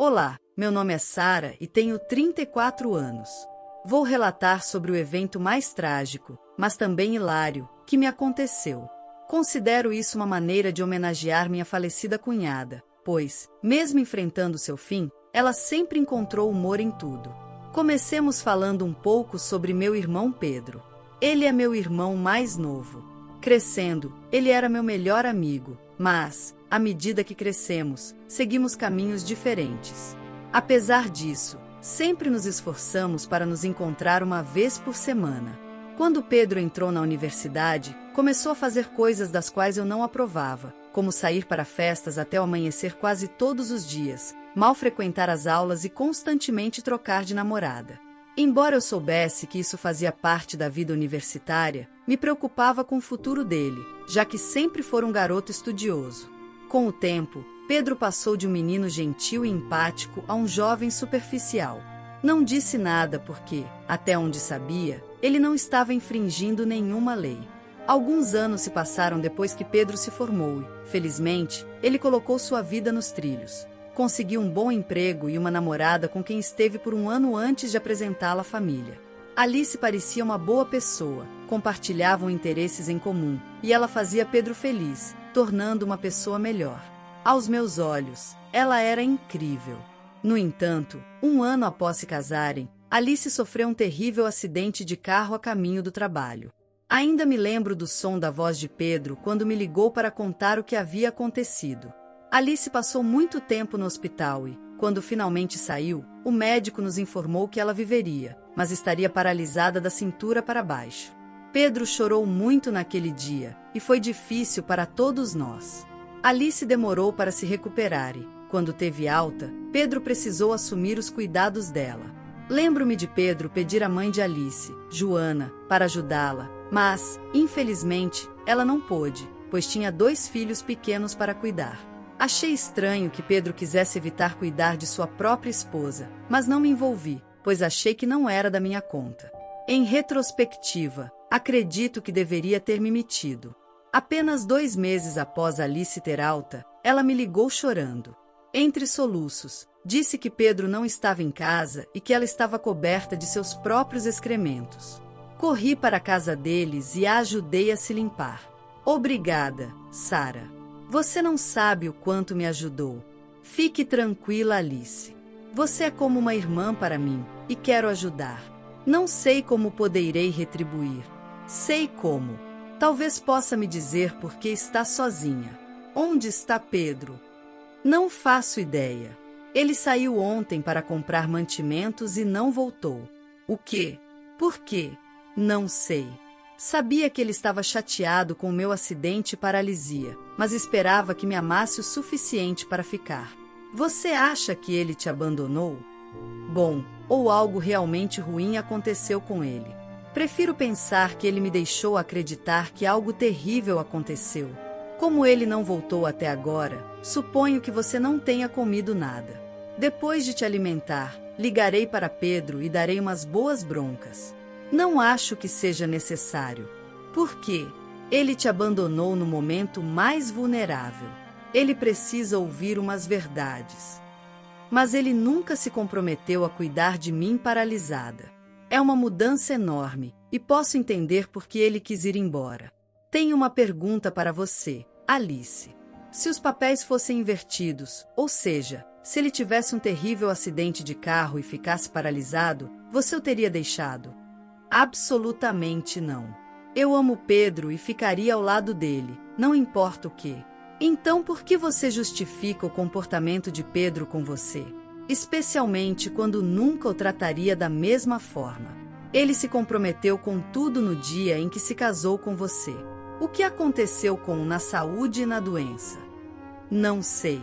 Olá, meu nome é Sara e tenho 34 anos. Vou relatar sobre o evento mais trágico, mas também hilário, que me aconteceu. Considero isso uma maneira de homenagear minha falecida cunhada, pois, mesmo enfrentando seu fim, ela sempre encontrou humor em tudo. Comecemos falando um pouco sobre meu irmão Pedro. Ele é meu irmão mais novo. Crescendo, ele era meu melhor amigo, mas, à medida que crescemos, seguimos caminhos diferentes. Apesar disso, sempre nos esforçamos para nos encontrar uma vez por semana. Quando Pedro entrou na universidade, começou a fazer coisas das quais eu não aprovava, como sair para festas até o amanhecer quase todos os dias, mal frequentar as aulas e constantemente trocar de namorada. Embora eu soubesse que isso fazia parte da vida universitária, me preocupava com o futuro dele, já que sempre foi um garoto estudioso. Com o tempo, Pedro passou de um menino gentil e empático a um jovem superficial. Não disse nada porque, até onde sabia, ele não estava infringindo nenhuma lei. Alguns anos se passaram depois que Pedro se formou e, felizmente, ele colocou sua vida nos trilhos. Conseguiu um bom emprego e uma namorada com quem esteve por um ano antes de apresentá-la à família. Alice parecia uma boa pessoa, compartilhavam interesses em comum, e ela fazia Pedro feliz, tornando uma pessoa melhor. Aos meus olhos, ela era incrível. No entanto, um ano após se casarem, Alice sofreu um terrível acidente de carro a caminho do trabalho. Ainda me lembro do som da voz de Pedro quando me ligou para contar o que havia acontecido. Alice passou muito tempo no hospital e, quando finalmente saiu, o médico nos informou que ela viveria, mas estaria paralisada da cintura para baixo. Pedro chorou muito naquele dia, e foi difícil para todos nós. Alice demorou para se recuperar e, quando teve alta, Pedro precisou assumir os cuidados dela. Lembro-me de Pedro pedir à mãe de Alice, Joana, para ajudá-la, mas, infelizmente, ela não pôde, pois tinha 2 filhos pequenos para cuidar. Achei estranho que Pedro quisesse evitar cuidar de sua própria esposa, mas não me envolvi, pois achei que não era da minha conta. Em retrospectiva, acredito que deveria ter me metido. Apenas 2 meses após Alice ter alta, ela me ligou chorando. Entre soluços, disse que Pedro não estava em casa e que ela estava coberta de seus próprios excrementos. Corri para a casa deles e a ajudei a se limpar. Obrigada, Sara. Você não sabe o quanto me ajudou. Fique tranquila, Alice. Você é como uma irmã para mim, e quero ajudar. Não sei como poderei retribuir. Sei como. Talvez possa me dizer por que está sozinha. Onde está Pedro? Não faço ideia. Ele saiu ontem para comprar mantimentos e não voltou. O quê? Por quê? Não sei. Sabia que ele estava chateado com o meu acidente e paralisia, mas esperava que me amasse o suficiente para ficar. Você acha que ele te abandonou? Bom, ou algo realmente ruim aconteceu com ele. Prefiro pensar que ele me deixou acreditar que algo terrível aconteceu. Como ele não voltou até agora, suponho que você não tenha comido nada. Depois de te alimentar, ligarei para Pedro e darei umas boas broncas. Não acho que seja necessário. Por quê? Ele te abandonou no momento mais vulnerável. Ele precisa ouvir umas verdades. Mas ele nunca se comprometeu a cuidar de mim paralisada. É uma mudança enorme, e posso entender por que ele quis ir embora. Tenho uma pergunta para você, Alice. Se os papéis fossem invertidos, ou seja, se ele tivesse um terrível acidente de carro e ficasse paralisado, você o teria deixado? Absolutamente não. Eu amo Pedro e ficaria ao lado dele, não importa o que. Então por que você justifica o comportamento de Pedro com você? Especialmente quando nunca o trataria da mesma forma. Ele se comprometeu com tudo no dia em que se casou com você. O que aconteceu na saúde e na doença? Não sei.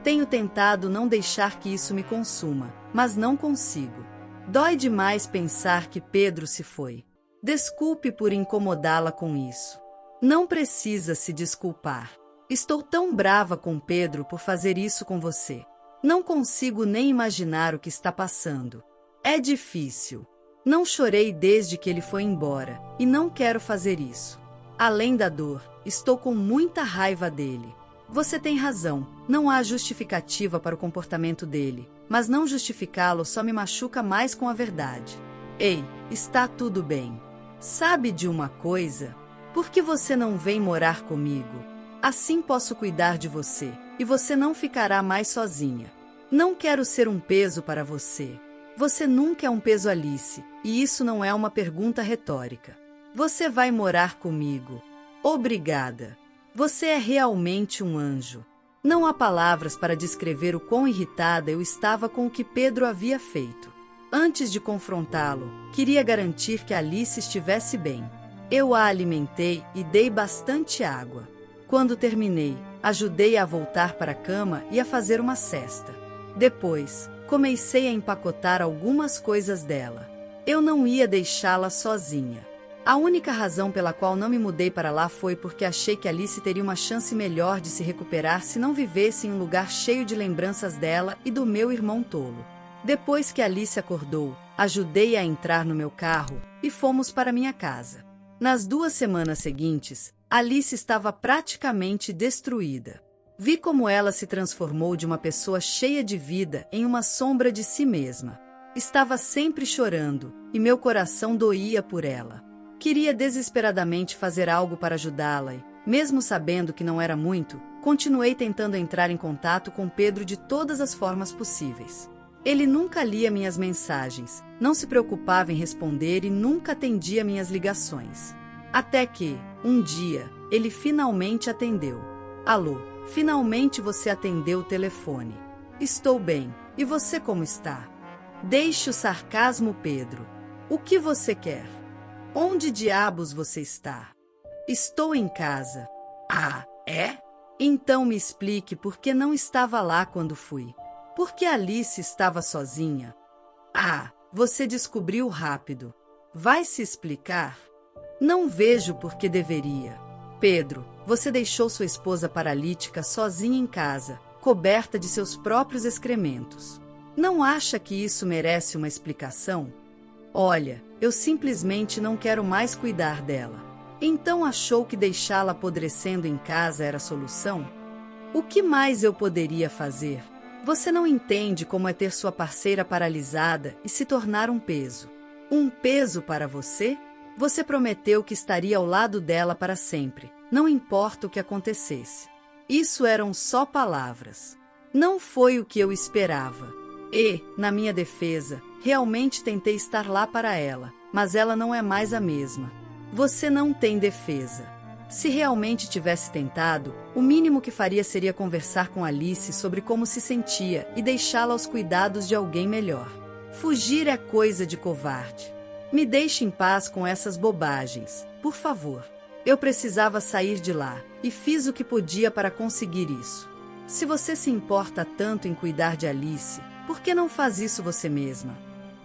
Tenho tentado não deixar que isso me consuma, mas não consigo. Dói demais pensar que Pedro se foi. Desculpe por incomodá-la com isso. Não precisa se desculpar. Estou tão brava com Pedro por fazer isso com você. Não consigo nem imaginar o que está passando. É difícil. Não chorei desde que ele foi embora, e não quero fazer isso. Além da dor, estou com muita raiva dele. Você tem razão, não há justificativa para o comportamento dele, mas não justificá-lo só me machuca mais com a verdade. Ei, está tudo bem. Sabe de uma coisa? Por que você não vem morar comigo? Assim posso cuidar de você, e você não ficará mais sozinha. Não quero ser um peso para você. Você nunca é um peso, Alice, e isso não é uma pergunta retórica. Você vai morar comigo. Obrigada. Você é realmente um anjo. Não há palavras para descrever o quão irritada eu estava com o que Pedro havia feito. Antes de confrontá-lo, queria garantir que Alice estivesse bem. Eu a alimentei e dei bastante água. Quando terminei, ajudei-a a voltar para a cama e a fazer uma cesta. Depois, comecei a empacotar algumas coisas dela. Eu não ia deixá-la sozinha. A única razão pela qual não me mudei para lá foi porque achei que Alice teria uma chance melhor de se recuperar se não vivesse em um lugar cheio de lembranças dela e do meu irmão tolo. Depois que Alice acordou, ajudei-a a entrar no meu carro e fomos para minha casa. Nas 2 semanas seguintes, Alice estava praticamente destruída. Vi como ela se transformou de uma pessoa cheia de vida em uma sombra de si mesma. Estava sempre chorando, e meu coração doía por ela. Queria desesperadamente fazer algo para ajudá-la e, mesmo sabendo que não era muito, continuei tentando entrar em contato com Pedro de todas as formas possíveis. Ele nunca lia minhas mensagens, não se preocupava em responder e nunca atendia minhas ligações. Até que, um dia, ele finalmente atendeu. Alô, finalmente você atendeu o telefone. Estou bem, e você como está? Deixe o sarcasmo, Pedro. O que você quer? Onde diabos você está? Estou em casa. Ah, é? Então me explique por que não estava lá quando fui. Por que Alice estava sozinha? Ah, você descobriu rápido. Vai se explicar? Não vejo por que deveria. Pedro, você deixou sua esposa paralítica sozinha em casa, coberta de seus próprios excrementos. Não acha que isso merece uma explicação? Olha, eu simplesmente não quero mais cuidar dela. Então achou que deixá-la apodrecendo em casa era a solução? O que mais eu poderia fazer? Você não entende como é ter sua parceira paralisada e se tornar um peso. Um peso para você? Você prometeu que estaria ao lado dela para sempre, não importa o que acontecesse. Isso eram só palavras. Não foi o que eu esperava. E, na minha defesa, realmente tentei estar lá para ela, mas ela não é mais a mesma. Você não tem defesa. Se realmente tivesse tentado, o mínimo que faria seria conversar com Alice sobre como se sentia e deixá-la aos cuidados de alguém melhor. Fugir é coisa de covarde. Me deixe em paz com essas bobagens, por favor. Eu precisava sair de lá, e fiz o que podia para conseguir isso. Se você se importa tanto em cuidar de Alice, por que não faz isso você mesma?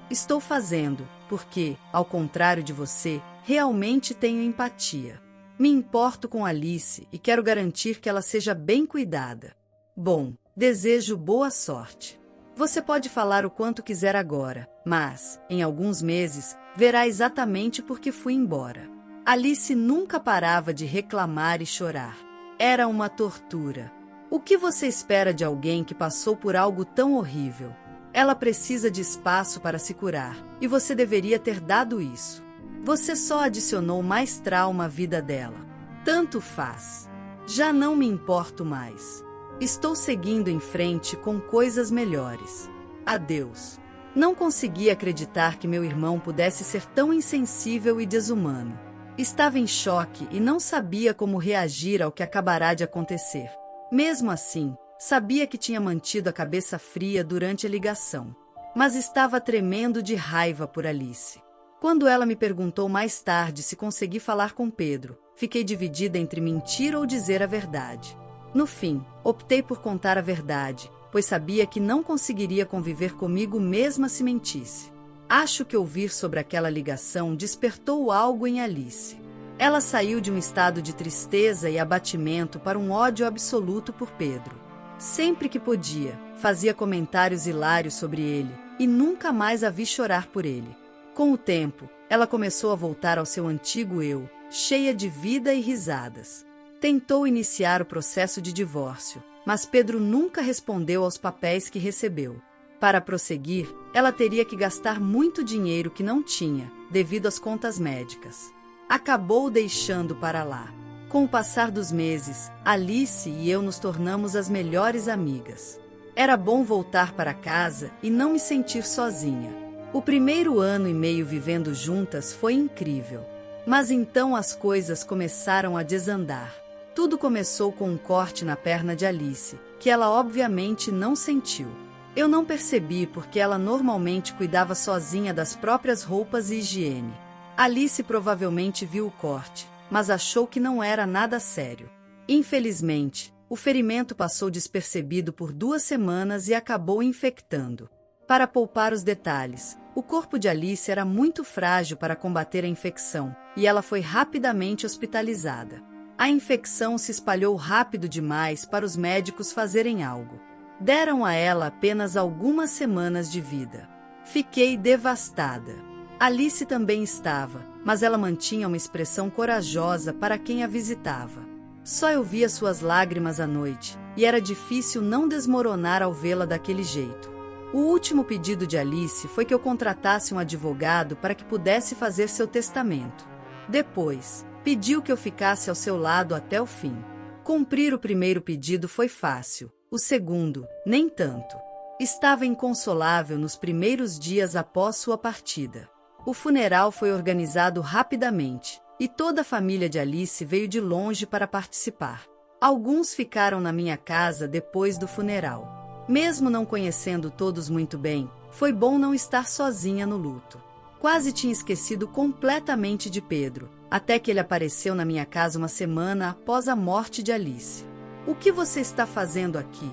Estou fazendo, porque, ao contrário de você, realmente tenho empatia. Me importo com Alice e quero garantir que ela seja bem cuidada. Bom, desejo boa sorte. Você pode falar o quanto quiser agora, mas, em alguns meses, verá exatamente por que fui embora. Alice nunca parava de reclamar e chorar. Era uma tortura. O que você espera de alguém que passou por algo tão horrível? Ela precisa de espaço para se curar, e você deveria ter dado isso. Você só adicionou mais trauma à vida dela. Tanto faz. Já não me importo mais. Estou seguindo em frente com coisas melhores. Adeus. Não consegui acreditar que meu irmão pudesse ser tão insensível e desumano. Estava em choque e não sabia como reagir ao que acabará de acontecer. Mesmo assim, sabia que tinha mantido a cabeça fria durante a ligação. Mas estava tremendo de raiva por Alice. Quando ela me perguntou mais tarde se consegui falar com Pedro, fiquei dividida entre mentir ou dizer a verdade. No fim, optei por contar a verdade, pois sabia que não conseguiria conviver comigo mesmo se mentisse. Acho que ouvir sobre aquela ligação despertou algo em Alice. Ela saiu de um estado de tristeza e abatimento para um ódio absoluto por Pedro. Sempre que podia, fazia comentários hilários sobre ele, e nunca mais a vi chorar por ele. Com o tempo, ela começou a voltar ao seu antigo eu, cheia de vida e risadas. Tentou iniciar o processo de divórcio, mas Pedro nunca respondeu aos papéis que recebeu. Para prosseguir, ela teria que gastar muito dinheiro que não tinha, devido às contas médicas. Acabou deixando para lá. Com o passar dos meses, Alice e eu nos tornamos as melhores amigas. Era bom voltar para casa e não me sentir sozinha. O primeiro ano e meio vivendo juntas foi incrível. Mas então as coisas começaram a desandar. Tudo começou com um corte na perna de Alice, que ela obviamente não sentiu. Eu não percebi porque ela normalmente cuidava sozinha das próprias roupas e higiene. Alice provavelmente viu o corte, mas achou que não era nada sério. Infelizmente, o ferimento passou despercebido por 2 semanas e acabou infectando. Para poupar os detalhes, o corpo de Alice era muito frágil para combater a infecção, e ela foi rapidamente hospitalizada. A infecção se espalhou rápido demais para os médicos fazerem algo. Deram a ela apenas algumas semanas de vida. Fiquei devastada. Alice também estava, mas ela mantinha uma expressão corajosa para quem a visitava. Só eu via suas lágrimas à noite, e era difícil não desmoronar ao vê-la daquele jeito. O último pedido de Alice foi que eu contratasse um advogado para que pudesse fazer seu testamento. Depois, pediu que eu ficasse ao seu lado até o fim. Cumprir o primeiro pedido foi fácil. O segundo, nem tanto. Estava inconsolável nos primeiros dias após sua partida. O funeral foi organizado rapidamente, e toda a família de Alice veio de longe para participar. Alguns ficaram na minha casa depois do funeral. Mesmo não conhecendo todos muito bem, foi bom não estar sozinha no luto. Quase tinha esquecido completamente de Pedro, até que ele apareceu na minha casa uma semana após a morte de Alice. O que você está fazendo aqui?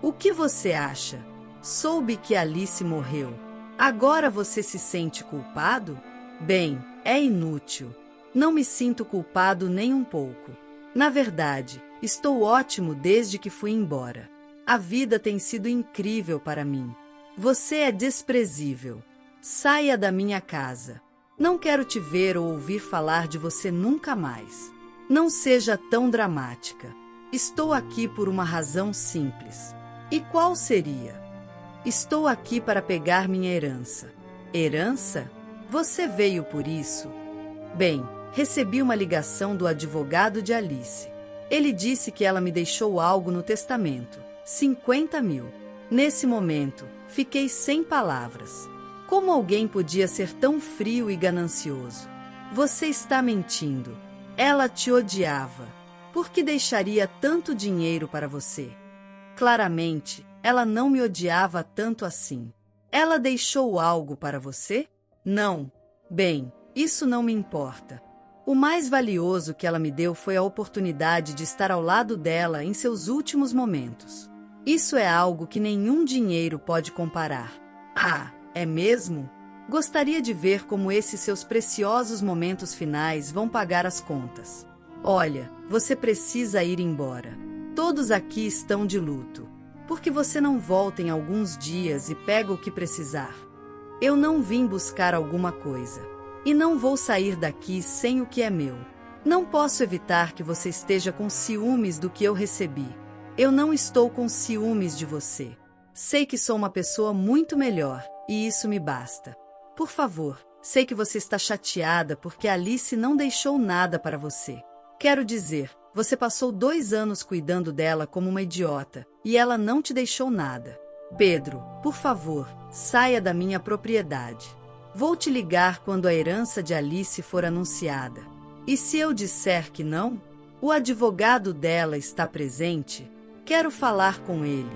O que você acha? Soube que Alice morreu. Agora você se sente culpado? Bem, é inútil. Não me sinto culpado nem um pouco. Na verdade, estou ótimo desde que fui embora. A vida tem sido incrível para mim. Você é desprezível. Saia da minha casa. Não quero te ver ou ouvir falar de você nunca mais. Não seja tão dramática. Estou aqui por uma razão simples. E qual seria? Estou aqui para pegar minha herança. Herança? Você veio por isso? Bem, recebi uma ligação do advogado de Alice. Ele disse que ela me deixou algo no testamento. 50 mil. Nesse momento, fiquei sem palavras. Como alguém podia ser tão frio e ganancioso? Você está mentindo. Ela te odiava. Por que deixaria tanto dinheiro para você? Claramente, ela não me odiava tanto assim. Ela deixou algo para você? Não. Bem, isso não me importa. O mais valioso que ela me deu foi a oportunidade de estar ao lado dela em seus últimos momentos. Isso é algo que nenhum dinheiro pode comparar. Ah, é mesmo? Gostaria de ver como esses seus preciosos momentos finais vão pagar as contas. Olha, você precisa ir embora. Todos aqui estão de luto. Por que você não volta em alguns dias e pega o que precisar? Eu não vim buscar alguma coisa. E não vou sair daqui sem o que é meu. Não posso evitar que você esteja com ciúmes do que eu recebi. Eu não estou com ciúmes de você. Sei que sou uma pessoa muito melhor, e isso me basta. Por favor, sei que você está chateada porque Alice não deixou nada para você. Quero dizer, você passou 2 anos cuidando dela como uma idiota, e ela não te deixou nada. Pedro, por favor, saia da minha propriedade. Vou te ligar quando a herança de Alice for anunciada. E se eu disser que não? O advogado dela está presente? Quero falar com ele.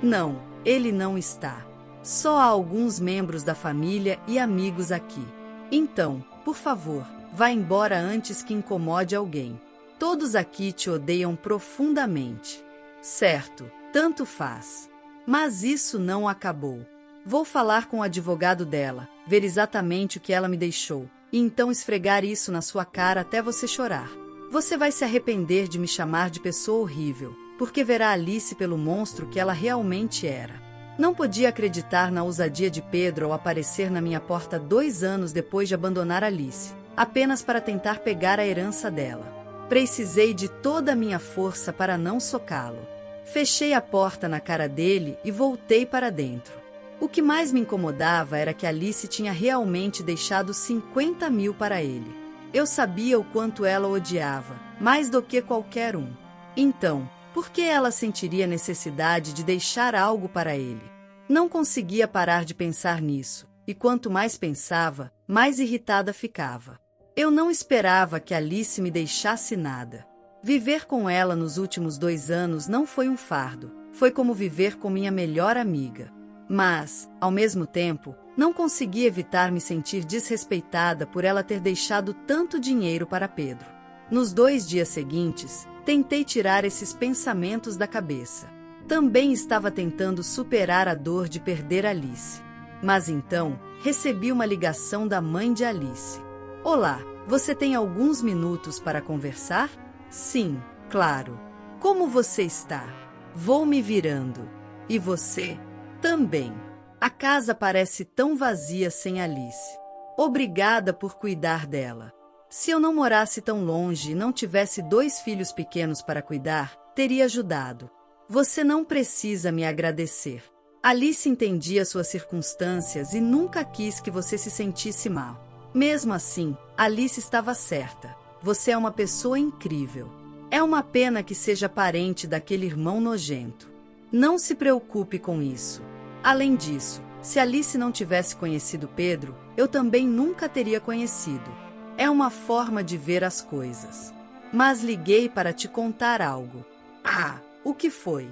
Não, ele não está. Só há alguns membros da família e amigos aqui. Então, por favor, vá embora antes que incomode alguém. Todos aqui te odeiam profundamente. Certo, tanto faz. Mas isso não acabou. Vou falar com o advogado dela, ver exatamente o que ela me deixou, e então esfregar isso na sua cara até você chorar. Você vai se arrepender de me chamar de pessoa horrível, porque verá Alice pelo monstro que ela realmente era. Não podia acreditar na ousadia de Pedro ao aparecer na minha porta 2 anos depois de abandonar Alice, apenas para tentar pegar a herança dela. Precisei de toda a minha força para não socá-lo. Fechei a porta na cara dele e voltei para dentro. O que mais me incomodava era que Alice tinha realmente deixado 50 mil para ele. Eu sabia o quanto ela o odiava, mais do que qualquer um. Então, por que ela sentiria necessidade de deixar algo para ele? Não conseguia parar de pensar nisso, e quanto mais pensava, mais irritada ficava. Eu não esperava que Alice me deixasse nada. Viver com ela nos últimos 2 anos não foi um fardo, foi como viver com minha melhor amiga. Mas, ao mesmo tempo, não consegui evitar me sentir desrespeitada por ela ter deixado tanto dinheiro para Pedro. Nos 2 dias seguintes, tentei tirar esses pensamentos da cabeça. Também estava tentando superar a dor de perder Alice. Mas então, recebi uma ligação da mãe de Alice. Olá, você tem alguns minutos para conversar? Sim, claro. Como você está? Vou me virando. E você? Também. A casa parece tão vazia sem Alice. Obrigada por cuidar dela. Se eu não morasse tão longe e não tivesse 2 filhos pequenos para cuidar, teria ajudado. Você não precisa me agradecer. Alice entendia suas circunstâncias e nunca quis que você se sentisse mal. Mesmo assim, Alice estava certa. Você é uma pessoa incrível. É uma pena que seja parente daquele irmão nojento. Não se preocupe com isso. Além disso, se Alice não tivesse conhecido Pedro, eu também nunca teria conhecido. É uma forma de ver as coisas. Mas liguei para te contar algo. Ah, o que foi?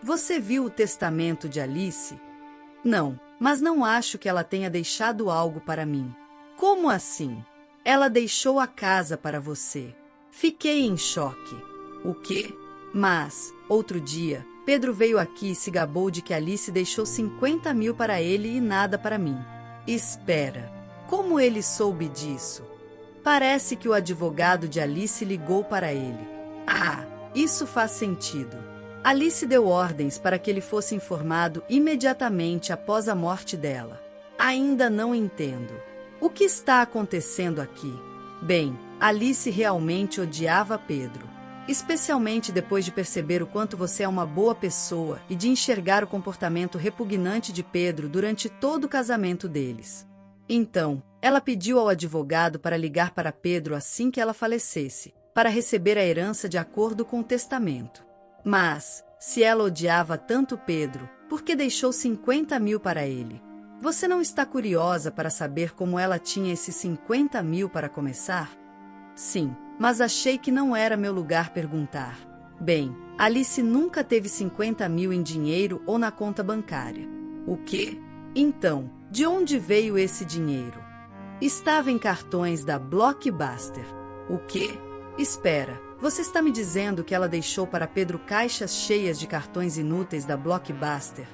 Você viu o testamento de Alice? Não, mas não acho que ela tenha deixado algo para mim. Como assim? Ela deixou a casa para você. Fiquei em choque. O quê? Mas, outro dia, Pedro veio aqui e se gabou de que Alice deixou 50 mil para ele e nada para mim. Espera, como ele soube disso? Parece que o advogado de Alice ligou para ele. Ah, isso faz sentido. Alice deu ordens para que ele fosse informado imediatamente após a morte dela. Ainda não entendo. O que está acontecendo aqui? Bem, Alice realmente odiava Pedro. Especialmente depois de perceber o quanto você é uma boa pessoa e de enxergar o comportamento repugnante de Pedro durante todo o casamento deles. Então, ela pediu ao advogado para ligar para Pedro assim que ela falecesse, para receber a herança de acordo com o testamento. Mas, se ela odiava tanto Pedro, por que deixou 50 mil para ele? Você não está curiosa para saber como ela tinha esses 50 mil para começar? Sim, mas achei que não era meu lugar perguntar. Bem, Alice nunca teve 50 mil em dinheiro ou na conta bancária. O quê? Então, de onde veio esse dinheiro? Estava em cartões da Blockbuster. O quê? Espera, você está me dizendo que ela deixou para Pedro caixas cheias de cartões inúteis da Blockbuster?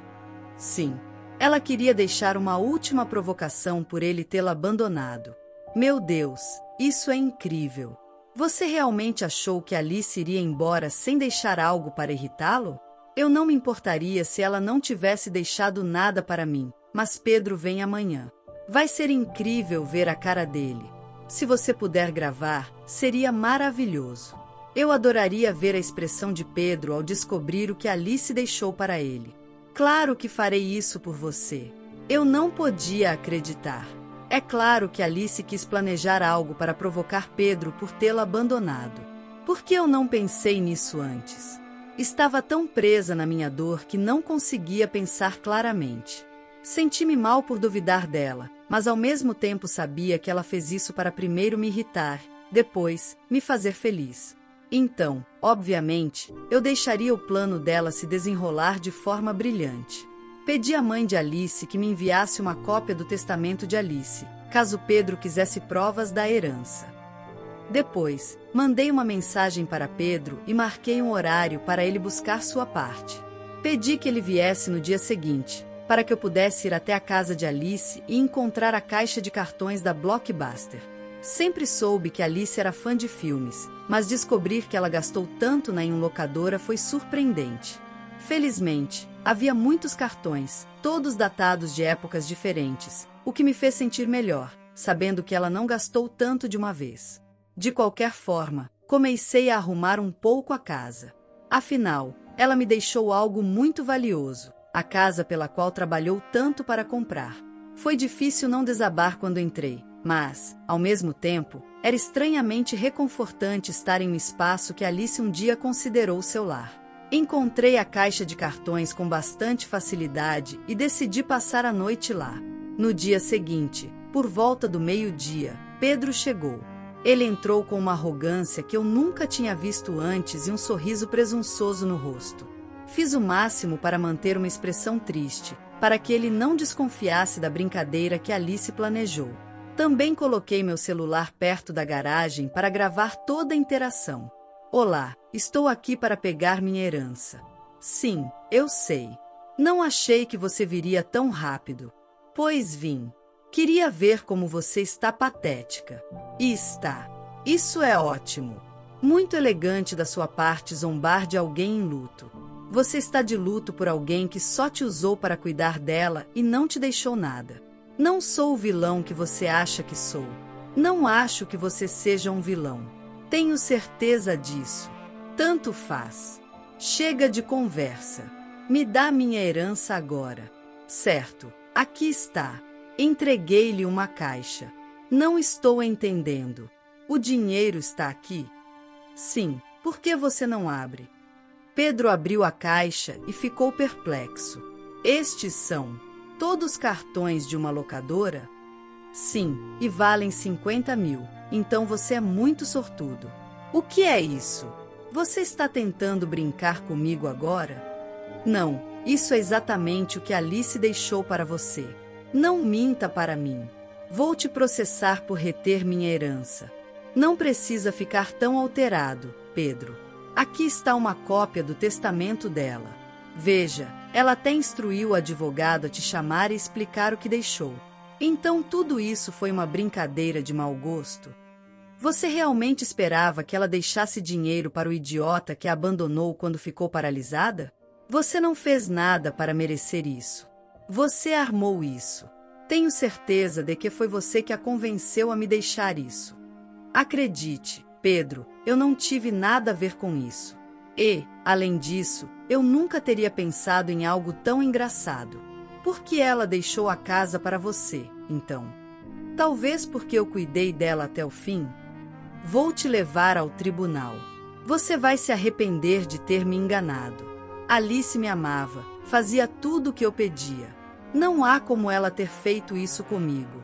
Sim. Ela queria deixar uma última provocação por ele tê-la abandonado. Meu Deus, isso é incrível. Você realmente achou que Alice iria embora sem deixar algo para irritá-lo? Eu não me importaria se ela não tivesse deixado nada para mim, mas Pedro vem amanhã. Vai ser incrível ver a cara dele. Se você puder gravar, seria maravilhoso. Eu adoraria ver a expressão de Pedro ao descobrir o que Alice deixou para ele. Claro que farei isso por você. Eu não podia acreditar. É claro que Alice quis planejar algo para provocar Pedro por tê-la abandonado. Por que eu não pensei nisso antes? Estava tão presa na minha dor que não conseguia pensar claramente. Senti-me mal por duvidar dela, mas ao mesmo tempo sabia que ela fez isso para primeiro me irritar, depois, me fazer feliz. Então, obviamente, eu deixaria o plano dela se desenrolar de forma brilhante. Pedi à mãe de Alice que me enviasse uma cópia do testamento de Alice, caso Pedro quisesse provas da herança. Depois, mandei uma mensagem para Pedro e marquei um horário para ele buscar sua parte. Pedi que ele viesse no dia seguinte, para que eu pudesse ir até a casa de Alice e encontrar a caixa de cartões da Blockbuster. Sempre soube que Alice era fã de filmes, mas descobrir que ela gastou tanto na locadora foi surpreendente. Felizmente, havia muitos cartões, todos datados de épocas diferentes, o que me fez sentir melhor, sabendo que ela não gastou tanto de uma vez. De qualquer forma, comecei a arrumar um pouco a casa. Afinal, ela me deixou algo muito valioso, a casa pela qual trabalhou tanto para comprar. Foi difícil não desabar quando entrei, mas, ao mesmo tempo, era estranhamente reconfortante estar em um espaço que Alice um dia considerou seu lar. Encontrei a caixa de cartões com bastante facilidade e decidi passar a noite lá. No dia seguinte, por volta do meio-dia, Pedro chegou. Ele entrou com uma arrogância que eu nunca tinha visto antes e um sorriso presunçoso no rosto. Fiz o máximo para manter uma expressão triste, para que ele não desconfiasse da brincadeira que Alice planejou. Também coloquei meu celular perto da garagem para gravar toda a interação. Olá, estou aqui para pegar minha herança. Sim, eu sei. Não achei que você viria tão rápido. Pois vim. Queria ver como você está patética. E está. Isso é ótimo. Muito elegante da sua parte zombar de alguém em luto. Você está de luto por alguém que só te usou para cuidar dela e não te deixou nada. Não sou o vilão que você acha que sou. Não acho que você seja um vilão. Tenho certeza disso. Tanto faz. Chega de conversa. Me dá minha herança agora. Certo, aqui está. Entreguei-lhe uma caixa. Não estou entendendo. O dinheiro está aqui? Sim, por que você não abre? Pedro abriu a caixa e ficou perplexo. Estes são todos cartões de uma locadora? Sim, e valem 50 mil. Então você é muito sortudo. O que é isso? Você está tentando brincar comigo agora? Não, isso é exatamente o que Alice deixou para você. Não minta para mim. Vou te processar por reter minha herança. Não precisa ficar tão alterado, Pedro. Aqui está uma cópia do testamento dela. Veja, ela até instruiu o advogado a te chamar e explicar o que deixou. Então tudo isso foi uma brincadeira de mau gosto? Você realmente esperava que ela deixasse dinheiro para o idiota que a abandonou quando ficou paralisada? Você não fez nada para merecer isso. Você armou isso. Tenho certeza de que foi você que a convenceu a me deixar isso. Acredite, Pedro, eu não tive nada a ver com isso. E, além disso, eu nunca teria pensado em algo tão engraçado. Por que ela deixou a casa para você, então? Talvez porque eu cuidei dela até o fim? Vou te levar ao tribunal. Você vai se arrepender de ter me enganado. Alice me amava, fazia tudo o que eu pedia. Não há como ela ter feito isso comigo.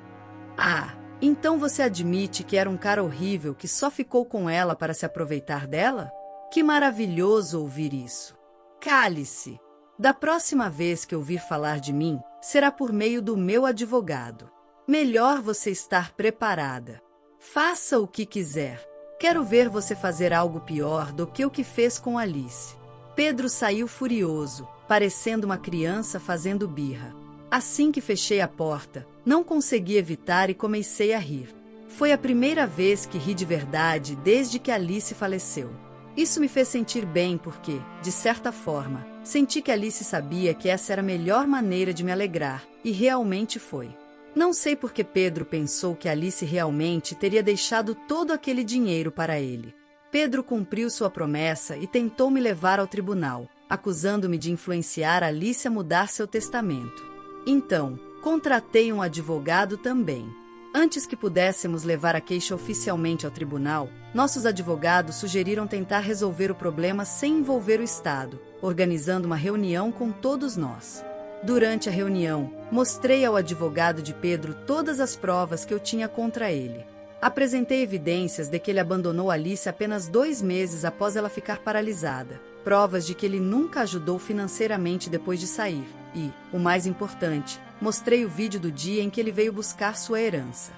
Ah, então você admite que era um cara horrível que só ficou com ela para se aproveitar dela? Que maravilhoso ouvir isso. Cale-se. Da próxima vez que ouvir falar de mim, será por meio do meu advogado. Melhor você estar preparada. Faça o que quiser. Quero ver você fazer algo pior do que o que fez com Alice. Pedro saiu furioso, parecendo uma criança fazendo birra. Assim que fechei a porta, não consegui evitar e comecei a rir. Foi a primeira vez que ri de verdade desde que Alice faleceu. Isso me fez sentir bem porque, de certa forma, senti que Alice sabia que essa era a melhor maneira de me alegrar, e realmente foi. Não sei por que Pedro pensou que Alice realmente teria deixado todo aquele dinheiro para ele. Pedro cumpriu sua promessa e tentou me levar ao tribunal, acusando-me de influenciar Alice a mudar seu testamento. Então, contratei um advogado também. Antes que pudéssemos levar a queixa oficialmente ao tribunal, nossos advogados sugeriram tentar resolver o problema sem envolver o Estado, organizando uma reunião com todos nós. Durante a reunião, mostrei ao advogado de Pedro todas as provas que eu tinha contra ele. Apresentei evidências de que ele abandonou Alice apenas 2 meses após ela ficar paralisada, provas de que ele nunca ajudou financeiramente depois de sair, e, o mais importante, mostrei o vídeo do dia em que ele veio buscar sua herança.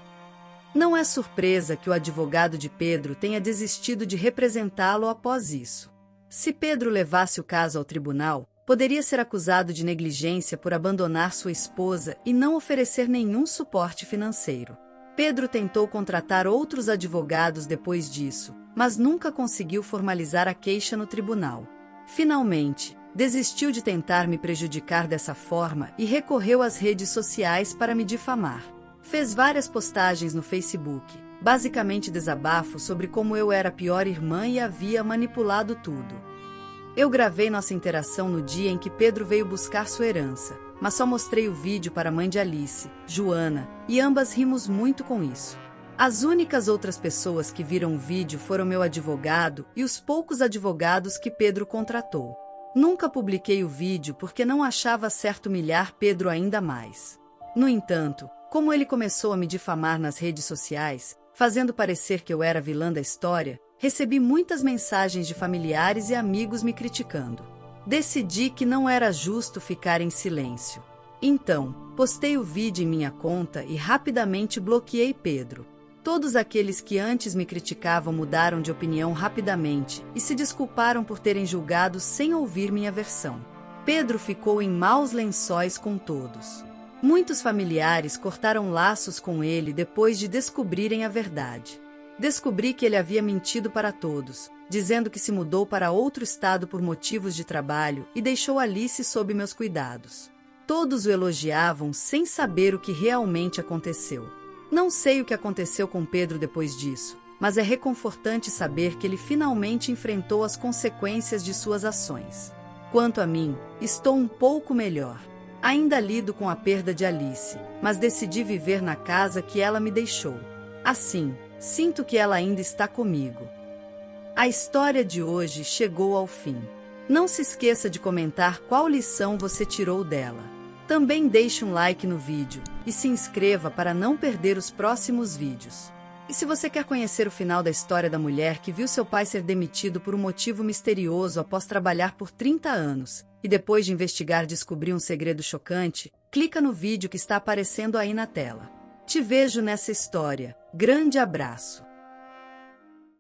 Não é surpresa que o advogado de Pedro tenha desistido de representá-lo após isso. Se Pedro levasse o caso ao tribunal, poderia ser acusado de negligência por abandonar sua esposa e não oferecer nenhum suporte financeiro. Pedro tentou contratar outros advogados depois disso, mas nunca conseguiu formalizar a queixa no tribunal. Finalmente, desistiu de tentar me prejudicar dessa forma e recorreu às redes sociais para me difamar. Fez várias postagens no Facebook, basicamente desabafo sobre como eu era a pior irmã e havia manipulado tudo. Eu gravei nossa interação no dia em que Pedro veio buscar sua herança, mas só mostrei o vídeo para a mãe de Alice, Joana, e ambas rimos muito com isso. As únicas outras pessoas que viram o vídeo foram meu advogado e os poucos advogados que Pedro contratou. Nunca publiquei o vídeo porque não achava certo humilhar Pedro ainda mais. No entanto, como ele começou a me difamar nas redes sociais, fazendo parecer que eu era a vilã da história, recebi muitas mensagens de familiares e amigos me criticando. Decidi que não era justo ficar em silêncio. Então, postei o vídeo em minha conta e rapidamente bloqueei Pedro. Todos aqueles que antes me criticavam mudaram de opinião rapidamente e se desculparam por terem julgado sem ouvir minha versão. Pedro ficou em maus lençóis com todos. Muitos familiares cortaram laços com ele depois de descobrirem a verdade. Descobri que ele havia mentido para todos, dizendo que se mudou para outro estado por motivos de trabalho e deixou Alice sob meus cuidados. Todos o elogiavam sem saber o que realmente aconteceu. Não sei o que aconteceu com Pedro depois disso, mas é reconfortante saber que ele finalmente enfrentou as consequências de suas ações. Quanto a mim, estou um pouco melhor. Ainda lido com a perda de Alice, mas decidi viver na casa que ela me deixou. Assim, sinto que ela ainda está comigo. A história de hoje chegou ao fim. Não se esqueça de comentar qual lição você tirou dela. Também deixe um like no vídeo e se inscreva para não perder os próximos vídeos. E se você quer conhecer o final da história da mulher que viu seu pai ser demitido por um motivo misterioso após trabalhar por 30 anos, e depois de investigar descobriu um segredo chocante, clica no vídeo que está aparecendo aí na tela. Te vejo nessa história. Grande abraço!